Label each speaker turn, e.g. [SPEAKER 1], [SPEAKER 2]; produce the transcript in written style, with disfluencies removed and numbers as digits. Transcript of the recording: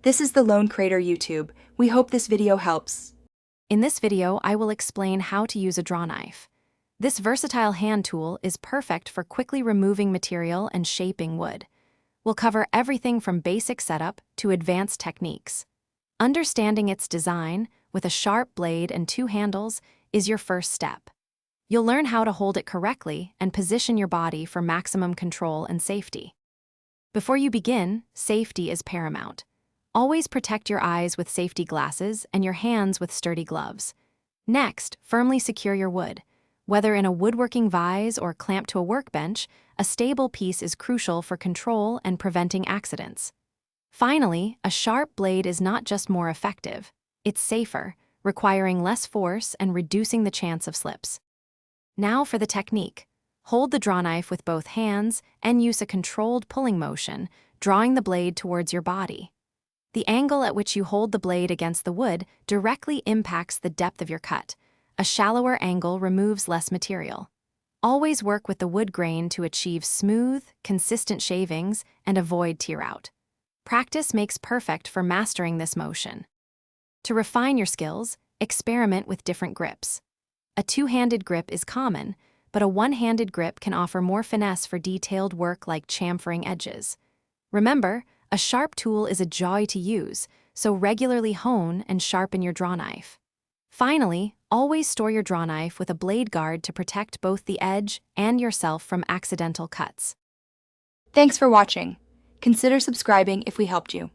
[SPEAKER 1] This is the Lone Crater YouTube. We hope this video helps.
[SPEAKER 2] In this video, I will explain how to use a draw knife. This versatile hand tool is perfect for quickly removing material and shaping wood. We'll cover everything from basic setup to advanced techniques. Understanding its design, with a sharp blade and two handles, is your first step. You'll learn how to hold it correctly and position your body for maximum control and safety. Before you begin, safety is paramount. Always protect your eyes with safety glasses and your hands with sturdy gloves. Next, firmly secure your wood. Whether in a woodworking vise or clamped to a workbench, a stable piece is crucial for control and preventing accidents. Finally, a sharp blade is not just more effective, it's safer, requiring less force and reducing the chance of slips. Now for the technique. Hold the draw knife with both hands and use a controlled pulling motion, drawing the blade towards your body. The angle at which you hold the blade against the wood directly impacts the depth of your cut. A shallower angle removes less material. Always work with the wood grain to achieve smooth, consistent shavings and avoid tear out. Practice makes perfect for mastering this motion. To refine your skills, experiment with different grips. A two-handed grip is common, but a one-handed grip can offer more finesse for detailed work like chamfering edges. Remember, a sharp tool is a joy to use, so regularly hone and sharpen your draw knife. Finally, always store your draw knife with a blade guard to protect both the edge and yourself from accidental cuts.
[SPEAKER 1] Thanks for watching. Consider subscribing if we helped you.